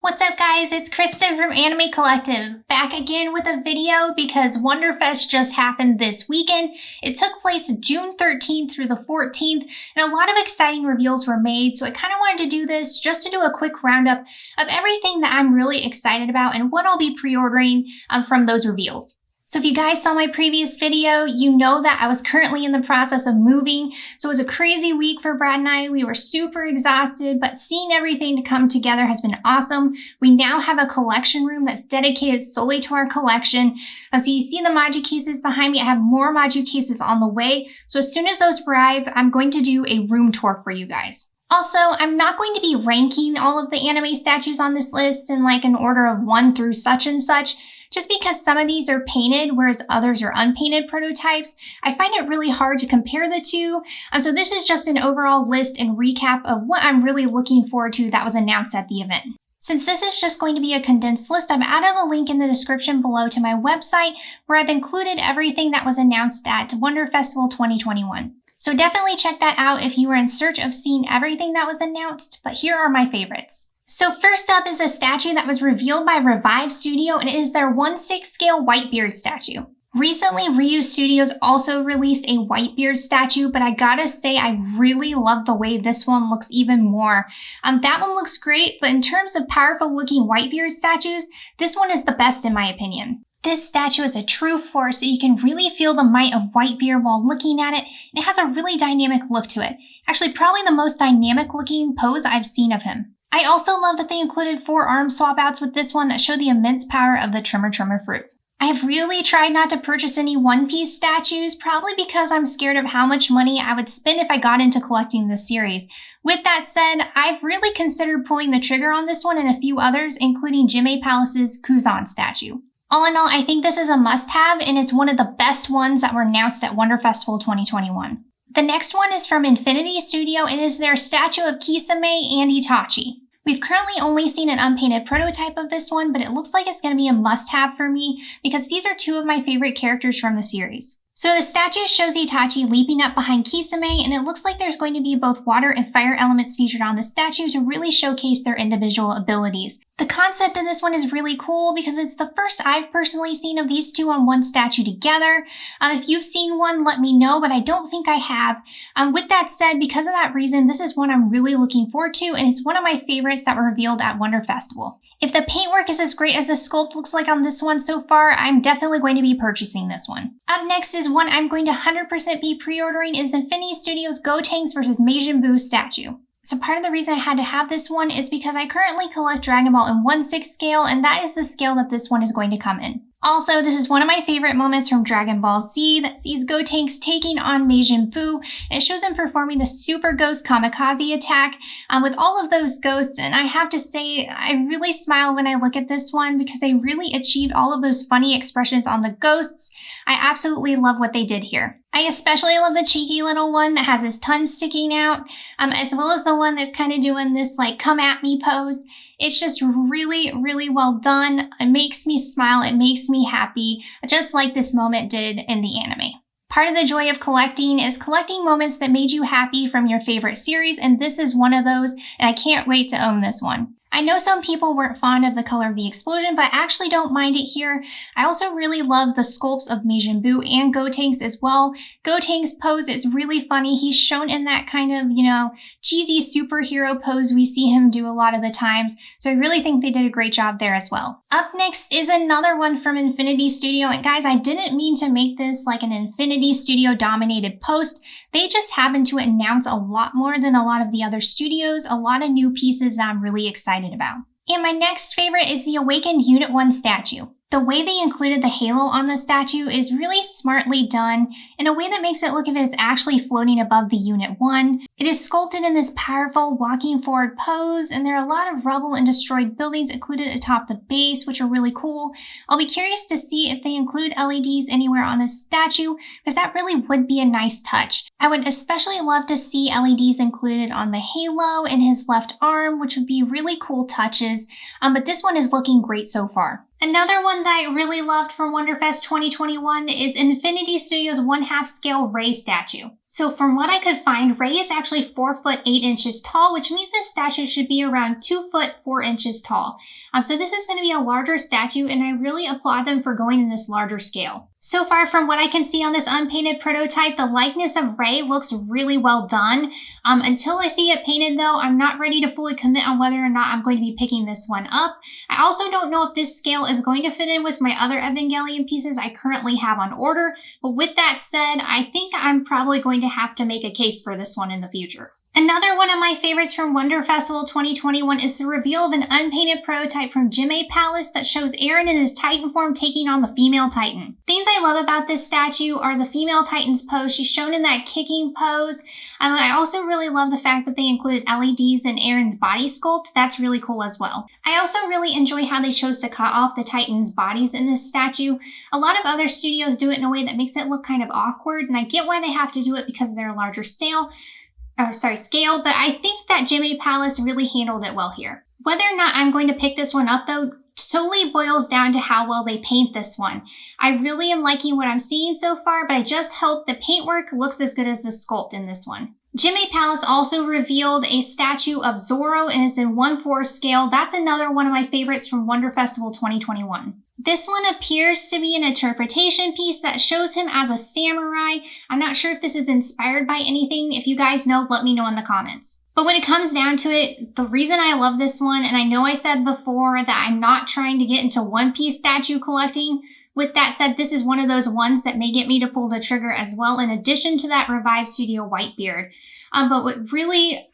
What's up guys, it's Kristen from Anime Collective, back again with a video because Wonderfest just happened this weekend. It took place June 13th through the 14th, and a lot of exciting reveals were made, so I kind of wanted to do this just to do a quick roundup of everything that I'm really excited about and what I'll be pre-ordering from those reveals. So if you guys saw my previous video, you know that I was currently in the process of moving. So it was a crazy week for Brad and I. We were super exhausted, but seeing everything to come together has been awesome. We now have a collection room that's dedicated solely to our collection. So you see the Maju cases behind me. I have more Maju cases on the way. So as soon as those arrive, I'm going to do a room tour for you guys. Also, I'm not going to be ranking all of the anime statues on this list in like an order of 1 through such and such. Just because some of these are painted, whereas others are unpainted prototypes, I find it really hard to compare the two. So this is just an overall list and recap of what I'm really looking forward to that was announced at the event. Since this is just going to be a condensed list, I've added a link in the description below to my website where I've included everything that was announced at Wonder Festival 2021. So definitely check that out if you are in search of seeing everything that was announced, but here are my favorites. So first up is a statue that was revealed by Revive Studio, and it is their 1/6 scale Whitebeard statue. Recently, Ryu Studios also released a Whitebeard statue, but I gotta say I really love the way this one looks even more. That one looks great, but in terms of powerful looking Whitebeard statues, this one is the best in my opinion. This statue is a true force, so you can really feel the might of Whitebeard while looking at it, and it has a really dynamic look to it. Actually, probably the most dynamic looking pose I've seen of him. I also love that they included 4 arm swap outs with this one that show the immense power of the Tremor fruit. I have really tried not to purchase any One Piece statues, probably because I'm scared of how much money I would spend if I got into collecting this series. With that said, I've really considered pulling the trigger on this one and a few others, including Jimei Palace's Kuzan statue. All in all, I think this is a must-have, and it's one of the best ones that were announced at Wonder Festival 2021. The next one is from Infinity Studio and is their statue of Kisame and Itachi. We've currently only seen an unpainted prototype of this one, but it looks like it's going to be a must-have for me because these are 2 of my favorite characters from the series. So the statue shows Itachi leaping up behind Kisame, and it looks like there's going to be both water and fire elements featured on the statue to really showcase their individual abilities. The concept of this one is really cool because it's the first I've personally seen of these 2 on one statue together. If you've seen one, let me know, but I don't think I have. With that said, because of that reason, this is one I'm really looking forward to, and it's one of my favorites that were revealed at Wonder Festival. If the paintwork is as great as the sculpt looks like on this one so far, I'm definitely going to be purchasing this one. Up next is one I'm going to 100% be pre-ordering is Infinity Studios Gotenks vs Majin Buu statue. So part of the reason I had to have this one is because I currently collect Dragon Ball in 1/6 scale, and that is the scale that this one is going to come in. Also, this is one of my favorite moments from Dragon Ball Z that sees Gotenks taking on Majin Buu, and it shows him performing the Super Ghost Kamikaze attack with all of those ghosts, and I have to say, I really smile when I look at this one because they really achieved all of those funny expressions on the ghosts. I absolutely love what they did here. I especially love the cheeky little one that has his tongue sticking out, as well as the one that's kind of doing this like come at me pose. It's just really, really well done. It makes me smile. It makes me happy, just like this moment did in the anime. Part of the joy of collecting is collecting moments that made you happy from your favorite series, and this is one of those, and I can't wait to own this one. I know some people weren't fond of the color of the explosion, but I actually don't mind it here. I also really love the sculpts of Majin Buu and Gotenks as well. Gotenks' pose is really funny. He's shown in that kind of, cheesy superhero pose we see him do a lot of the times. So I really think they did a great job there as well. Up next is another one from Infinity Studio. And guys, I didn't mean to make this like an Infinity Studio dominated post. They just happened to announce a lot more than a lot of the other studios, a lot of new pieces that I'm really excited about. And my next favorite is the Awakened Unit 1 statue. The way they included the halo on the statue is really smartly done in a way that makes it look as if it's actually floating above the Unit 1. It is sculpted in this powerful walking forward pose, and there are a lot of rubble and destroyed buildings included atop the base, which are really cool. I'll be curious to see if they include LEDs anywhere on this statue, because that really would be a nice touch. I would especially love to see LEDs included on the halo and his left arm, which would be really cool touches, but this one is looking great so far. Another one that I really loved from Wonderfest 2021 is Infinity Studios 1/2 scale Rei statue. So from what I could find, Rei is actually 4 foot 8 inches tall, which means this statue should be around 2 foot 4 inches tall. So this is going to be a larger statue, and I really applaud them for going in this larger scale. So far, from what I can see on this unpainted prototype, the likeness of Rei looks really well done. Until I see it painted though, I'm not ready to fully commit on whether or not I'm going to be picking this one up. I also don't know if this scale is going to fit in with my other Evangelion pieces I currently have on order, but with that said, I think I'm probably going to have to make a case for this one in the future. Another one of my favorites from Wonder Festival 2021 is the reveal of an unpainted prototype from Jimei Palace that shows Eren in his Titan form taking on the female Titan. Things I love about this statue are the female Titan's pose. She's shown in that kicking pose. I also really love the fact that they included LEDs in Eren's body sculpt. That's really cool as well. I also really enjoy how they chose to cut off the Titans' bodies in this statue. A lot of other studios do it in a way that makes it look kind of awkward, and I get why they have to do it because they're a larger scale, but I think that Jimei Palace really handled it well here. Whether or not I'm going to pick this one up though totally boils down to how well they paint this one. I really am liking what I'm seeing so far, but I just hope the paintwork looks as good as the sculpt in this one. Jimei Palace also revealed a statue of Zorro and is in 1/4 scale. That's another one of my favorites from Wonder Festival 2021. This one appears to be an interpretation piece that shows him as a samurai. I'm not sure if this is inspired by anything. If you guys know, let me know in the comments. But when it comes down to it, the reason I love this one, and I know I said before that I'm not trying to get into One Piece statue collecting. With that said, this is one of those ones that may get me to pull the trigger as well, in addition to that Revive Studio Whitebeard. But what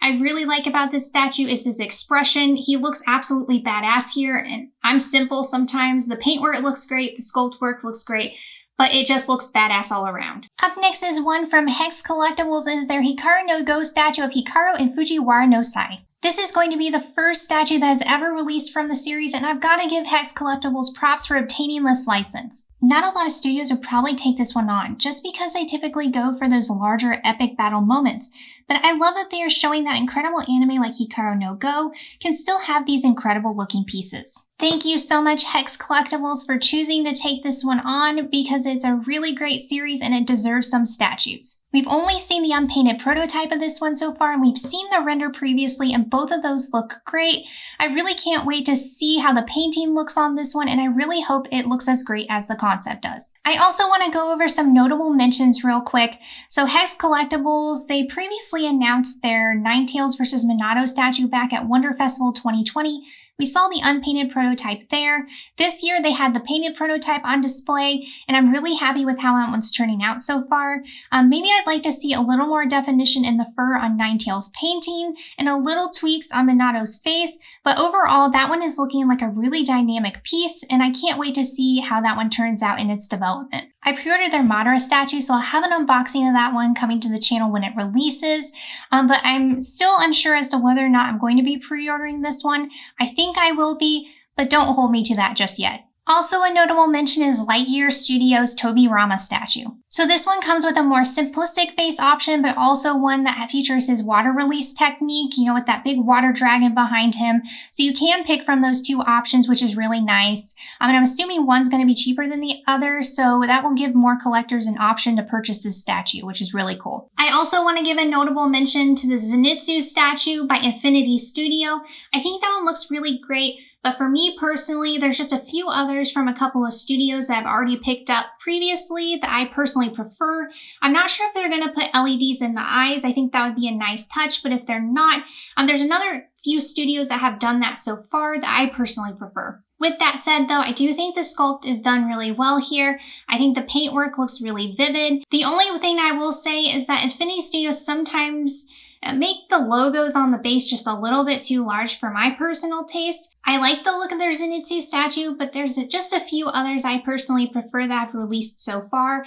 I really like about this statue is his expression. He looks absolutely badass here, and I'm simple sometimes. The paintwork looks great, the sculpt work looks great, but it just looks badass all around. Up next is one from Hex Collectibles, is their Hikaru no Go statue of Hikaru in Fujiwara no Sai. This is going to be the first statue that has ever released from the series, and I've got to give Hex Collectibles props for obtaining this license. Not a lot of studios would probably take this one on, just because they typically go for those larger epic battle moments. But I love that they are showing that incredible anime like Hikaru no Go can still have these incredible looking pieces. Thank you so much, Hex Collectibles, for choosing to take this one on, because it's a really great series and it deserves some statues. We've only seen the unpainted prototype of this one so far, and we've seen the render previously, and both of those look great. I really can't wait to see how the painting looks on this one, and I really hope it looks as great as the concept does. I also want to go over some notable mentions real quick. So Hex Collectibles, they previously announced their Ninetales vs. Minato statue back at Wonder Festival 2020. We saw the unpainted prototype there. This year they had the painted prototype on display, and I'm really happy with how that one's turning out so far. Maybe I'd like to see a little more definition in the fur on Ninetales' painting and a little tweaks on Minato's face, but overall that one is looking like a really dynamic piece, and I can't wait to see how that one turns out in its development. I pre-ordered their Madara statue, so I'll have an unboxing of that one coming to the channel when it releases, but I'm still unsure as to whether or not I'm going to be pre-ordering this one. I think I will be, but don't hold me to that just yet. Also, a notable mention is Lightyear Studios' Toby Rama statue. So this one comes with a more simplistic base option, but also one that features his water release technique, with that big water dragon behind him. So you can pick from those two options, which is really nice. And I'm assuming one's going to be cheaper than the other, so that will give more collectors an option to purchase this statue, which is really cool. I also want to give a notable mention to the Zunitsu statue by Infinity Studio. I think that one looks really great. But for me personally, there's just a few others from a couple of studios that I've already picked up previously that I personally prefer. I'm not sure if they're going to put LEDs in the eyes. I think that would be a nice touch, but if they're not, there's another few studios that have done that so far that I personally prefer. With that said though, I do think the sculpt is done really well here. I think the paintwork looks really vivid. The only thing I will say is that Infinity Studios sometimes make the logos on the base just a little bit too large for my personal taste. I like the look of their Zunitsu statue, but there's just a few others I personally prefer that have released so far.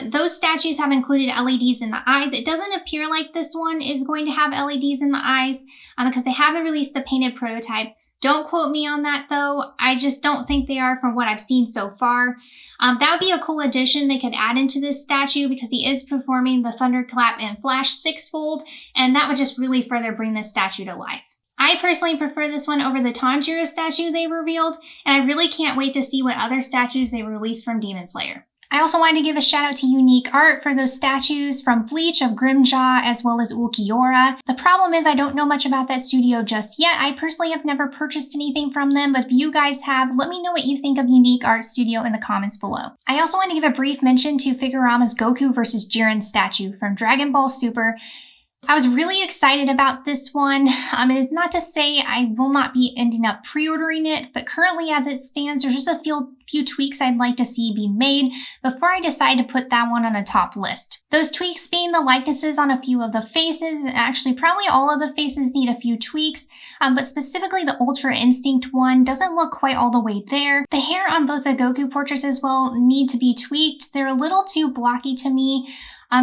Those statues have included LEDs in the eyes. It doesn't appear like this one is going to have LEDs in the eyes because they haven't released the painted prototype. Don't quote me on that though. I just don't think they are from what I've seen so far. That would be a cool addition they could add into this statue because he is performing the Thunderclap and Flash sixfold, and that would just really further bring this statue to life. I personally prefer this one over the Tanjiro statue they revealed, and I really can't wait to see what other statues they release from Demon Slayer. I also wanted to give a shout out to Unique Art for those statues from Bleach of Grimjaw as well as Ulquiorra. The problem is I don't know much about that studio just yet. I personally have never purchased anything from them, but if you guys have, let me know what you think of Unique Art Studio in the comments below. I also want to give a brief mention to Figurama's Goku vs. Jiren statue from Dragon Ball Super. I was really excited about this one. It's not to say I will not be ending up pre-ordering it, but currently as it stands, there's just a few tweaks I'd like to see be made before I decide to put that one on a top list. Those tweaks being the likenesses on a few of the faces, and actually probably all of the faces need a few tweaks, but specifically the Ultra Instinct one doesn't look quite all the way there. The hair on both the Goku portraits as well need to be tweaked. They're a little too blocky to me.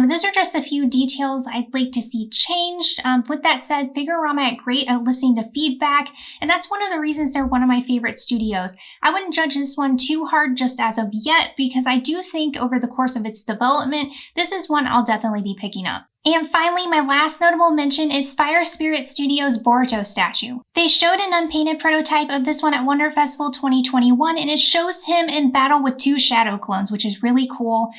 Those are just a few details I'd like to see changed. With that said, Figurama are great at listening to feedback, and that's one of the reasons they're one of my favorite studios. I wouldn't judge this one too hard just as of yet, because I do think over the course of its development, this is one I'll definitely be picking up. And finally, my last notable mention is Fire Spirit Studios' Boruto statue. They showed an unpainted prototype of this one at Wonder Festival 2021, and it shows him in battle with two shadow clones, which is really cool.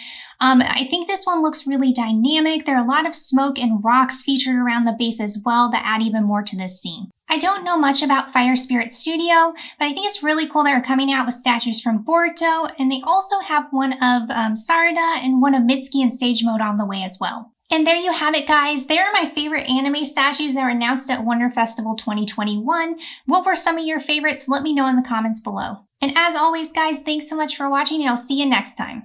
I think this one looks really dynamic. There are a lot of smoke and rocks featured around the base as well that add even more to this scene. I don't know much about Fire Spirit Studio, but I think it's really cool they're coming out with statues from Boruto, and they also have one of Sarada and one of Mitsuki and Sage Mode on the way as well. And there you have it, guys. They are my favorite anime statues that were announced at Wonder Festival 2021. What were some of your favorites? Let me know in the comments below. And as always, guys, thanks so much for watching, and I'll see you next time.